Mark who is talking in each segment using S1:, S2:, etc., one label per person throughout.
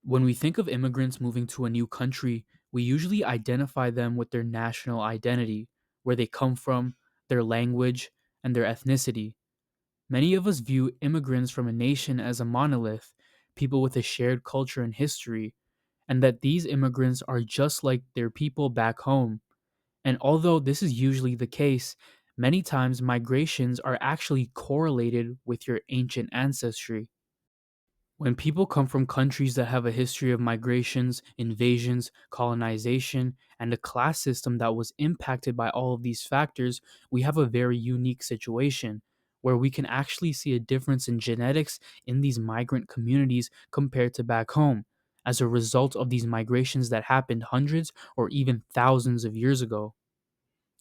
S1: When we think of immigrants moving to a new country, we usually identify them with their national identity, where they come from, their language, and their ethnicity. Many of us view immigrants from a nation as a monolith, people with a shared culture and history, and that these immigrants are just like their people back home. And although this is usually the case, many times migrations are actually correlated with your ancient ancestry. When people come from countries that have a history of migrations, invasions, colonization, and a class system that was impacted by all of these factors, we have a very unique situation where we can actually see a difference in genetics in these migrant communities compared to back home as a result of these migrations that happened hundreds or even thousands of years ago.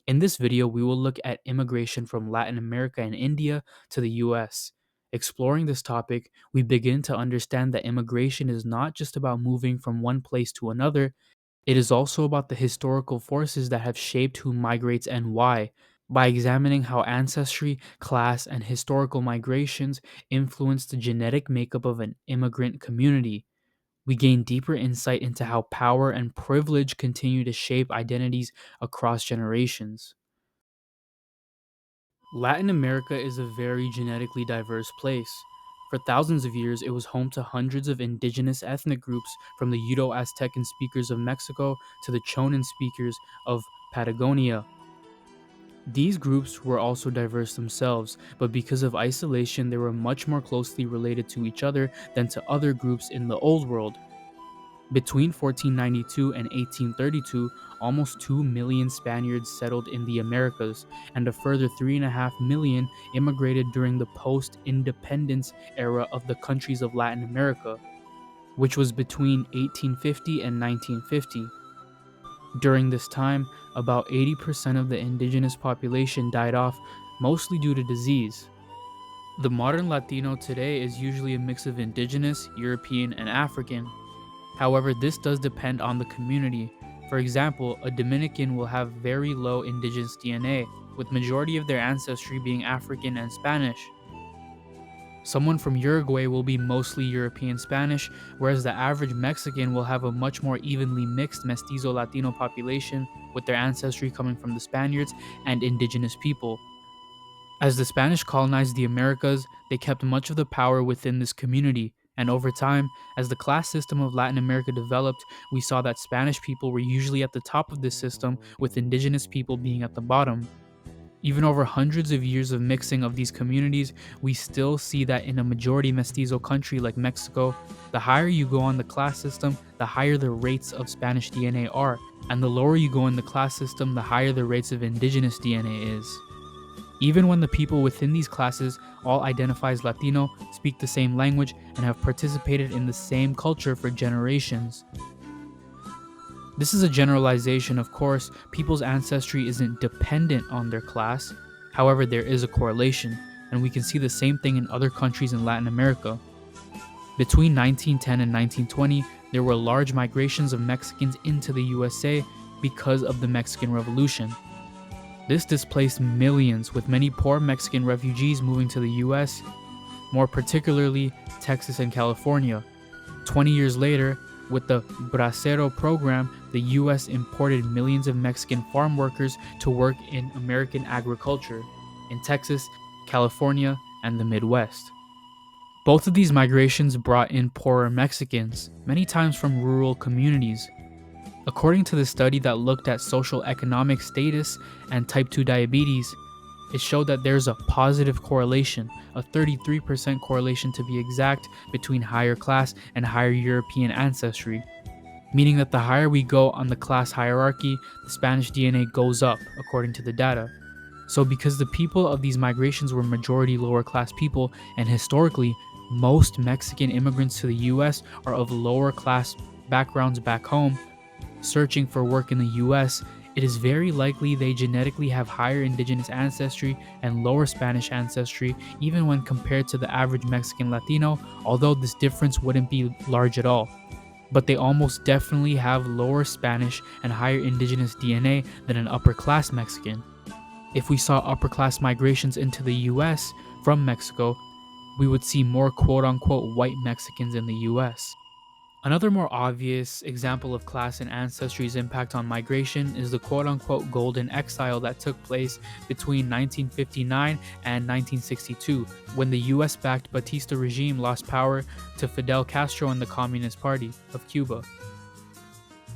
S1: In this video, we will look at immigration from Latin America and India to the US. Exploring this topic, we begin to understand that immigration is not just about moving from one place to another, it is also about the historical forces that have shaped who migrates and why. By examining how ancestry, class, and historical migrations influence the genetic makeup of an immigrant community, we gain deeper insight into how power and privilege continue to shape identities across generations. Latin America is a very genetically diverse place. For thousands of years, it was home to hundreds of indigenous ethnic groups, from the Uto Aztecan speakers of Mexico to the Chonin speakers of Patagonia. These groups were also diverse themselves, but because of isolation, they were much more closely related to each other than to other groups in the Old World. Between 1492 and 1832, almost 2 million Spaniards settled in the Americas, and a further 3.5 million immigrated during the post independence era of the countries of Latin America, which was between 1850 and 1950. During this time, about 80% of the indigenous population died off, mostly due to disease. The modern Latino today is usually a mix of indigenous, European, and African. However, this does depend on the community. For example, a Dominican will have very low indigenous DNA, with majority of their ancestry being African and Spanish. Someone from Uruguay will be mostly European Spanish, whereas the average Mexican will have a much more evenly mixed mestizo Latino population, with their ancestry coming from the Spaniards and indigenous people. As the Spanish colonized the Americas, they kept much of the power within this community, and over time, as the class system of Latin America developed, we saw that Spanish people were usually at the top of this system, with indigenous people being at the bottom. Even over hundreds of years of mixing of these communities, we still see that in a majority mestizo country like Mexico, the higher you go on the class system, the higher the rates of Spanish DNA are, and the lower you go in the class system, the higher the rates of indigenous DNA is. Even when the people within these classes all identify as Latino, speak the same language, and have participated in the same culture for generations. This is a generalization, of course. People's ancestry isn't dependent on their class. However, there is a correlation, and we can see the same thing in other countries in Latin America. Between 1910 and 1920, there were large migrations of Mexicans into the USA because of the Mexican Revolution. This displaced millions, with many poor Mexican refugees moving to the US, more particularly Texas and California. 20 years later, with the Bracero program, the US imported millions of Mexican farm workers to work in American agriculture in Texas, California, and the Midwest. Both of these migrations brought in poorer Mexicans, many times from rural communities. According to the study that looked at social economic status and type 2 diabetes, it showed that there's a positive correlation, a 33% correlation to be exact, between higher class and higher European ancestry, meaning that the higher we go on the class hierarchy, the Spanish DNA goes up, according to the data. So because the people of these migrations were majority lower class people, and historically, most Mexican immigrants to the US are of lower class backgrounds back home, searching for work in the US, it is very likely they genetically have higher indigenous ancestry and lower Spanish ancestry, even when compared to the average Mexican Latino, although this difference wouldn't be large at all. But they almost definitely have lower Spanish and higher indigenous DNA than an upper class Mexican. If we saw upper class migrations into the US from Mexico, we would see more quote unquote white Mexicans in the US. Another more obvious example of class and ancestry's impact on migration is the quote unquote golden exile that took place between 1959 and 1962, when the US backed Batista regime lost power to Fidel Castro and the Communist Party of Cuba.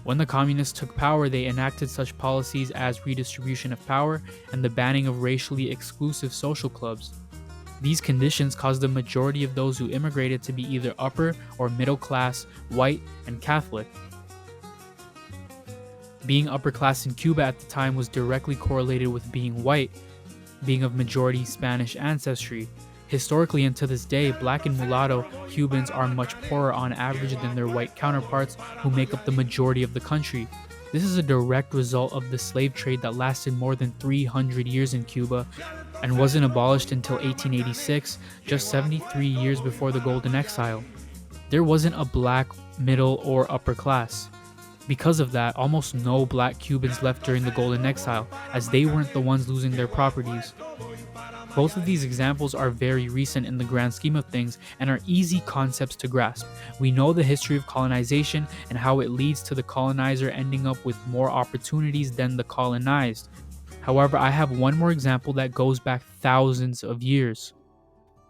S1: When the communists took power, they enacted such policies as redistribution of power and the banning of racially exclusive social clubs. These conditions caused the majority of those who immigrated to be either upper or middle class, white, and Catholic. Being upper class in Cuba at the time was directly correlated with being white, being of majority Spanish ancestry. Historically and to this day, black and mulatto Cubans are much poorer on average than their white counterparts who make up the majority of the country. This is a direct result of the slave trade that lasted more than 300 years in Cuba and wasn't abolished until 1886, just 73 years before the Golden Exile. There wasn't a black, middle, or upper class. Because of that, almost no black Cubans left during the Golden Exile, as they weren't the ones losing their properties. Both of these examples are very recent in the grand scheme of things and are easy concepts to grasp. We know the history of colonization and how it leads to the colonizer ending up with more opportunities than the colonized. However, I have one more example that goes back thousands of years.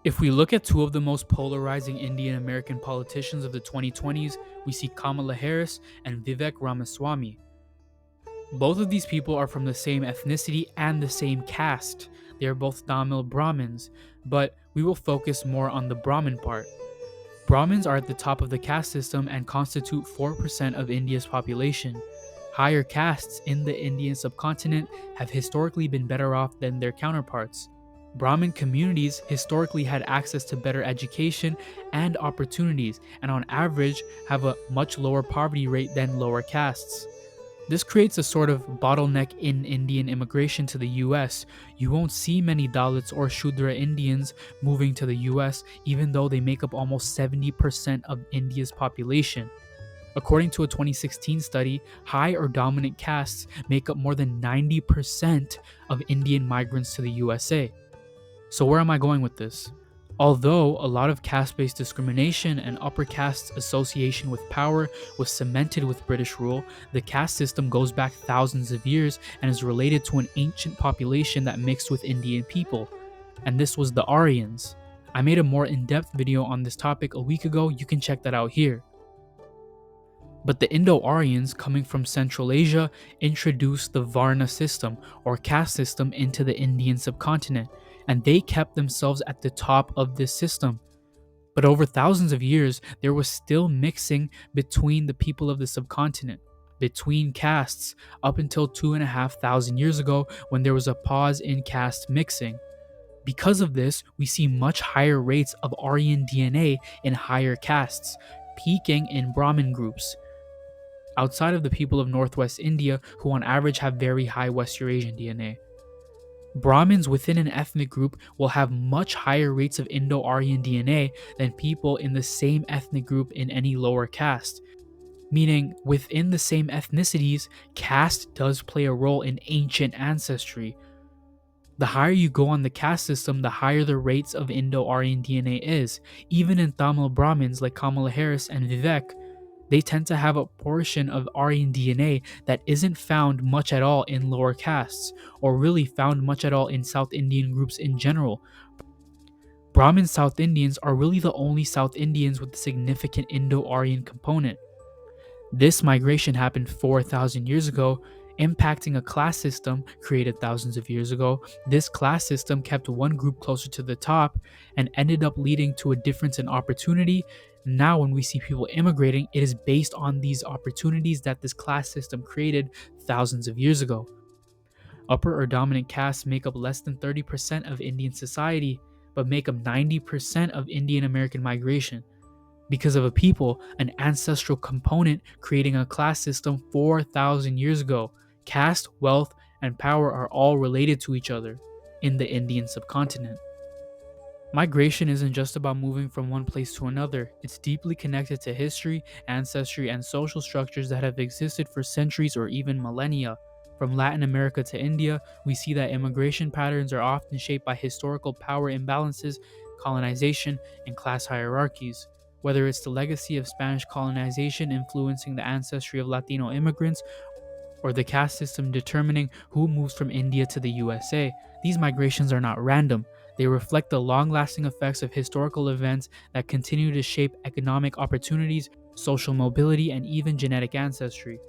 S1: If we look at two of the most polarizing Indian American politicians of the 2020s, we see Kamala Harris and Vivek Ramaswamy. Both of these people are from the same ethnicity and the same caste. They are both Tamil Brahmins, but we will focus more on the Brahmin part. Brahmins are at the top of the caste system and constitute 4% of India's population. Higher castes in the Indian subcontinent have historically been better off than their counterparts. Brahmin communities historically had access to better education and opportunities, and on average have a much lower poverty rate than lower castes. This creates a sort of bottleneck in Indian immigration to the US. You won't see many Dalits or Shudra Indians moving to the US, even though they make up almost 70% of India's population. According to a 2016 study, high or dominant castes make up more than 90% of Indian migrants to the USA. So, where am I going with this? Although a lot of caste-based discrimination and upper castes' association with power was cemented with British rule, the caste system goes back thousands of years and is related to an ancient population that mixed with Indian people, and this was the Aryans. I made a more in-depth video on this topic a week ago, you can check that out here. But the Indo-Aryans coming from Central Asia introduced the Varna system or caste system into the Indian subcontinent, and they kept themselves at the top of this system. But over thousands of years, there was still mixing between the people of the subcontinent, between castes, up until 2,500 years ago when there was a pause in caste mixing. Because of this, we see much higher rates of Aryan DNA in higher castes, peaking in Brahmin groups, outside of the people of Northwest India who on average have very high West Eurasian DNA. Brahmins within an ethnic group will have much higher rates of Indo-Aryan DNA than people in the same ethnic group in any lower caste. Meaning, within the same ethnicities, caste does play a role in ancient ancestry. The higher you go on the caste system, the higher the rates of Indo-Aryan DNA is. Even in Tamil Brahmins like Kamala Harris and Vivek, they tend to have a portion of Aryan DNA that isn't found much at all in lower castes, or really found much at all in South Indian groups in general. Brahmin South Indians are really the only South Indians with a significant Indo-Aryan component. This migration happened 4,000 years ago, impacting a class system created thousands of years ago. This class system kept one group closer to the top and ended up leading to a difference in opportunity. Now, when we see people immigrating, it is based on these opportunities that this class system created thousands of years ago. Upper or dominant castes make up less than 30% of Indian society, but make up 90% of Indian American migration. Because of a people, an ancestral component creating a class system 4,000 years ago. Caste, wealth, and power are all related to each other in the Indian subcontinent. Migration isn't just about moving from one place to another, it's deeply connected to history, ancestry, and social structures that have existed for centuries or even millennia. From Latin America to India, we see that immigration patterns are often shaped by historical power imbalances, colonization, and class hierarchies. Whether it's the legacy of Spanish colonization influencing the ancestry of Latino immigrants, or the caste system determining who moves from India to the USA, these migrations are not random. They reflect the long lasting effects of historical events that continue to shape economic opportunities, social mobility, and even genetic ancestry.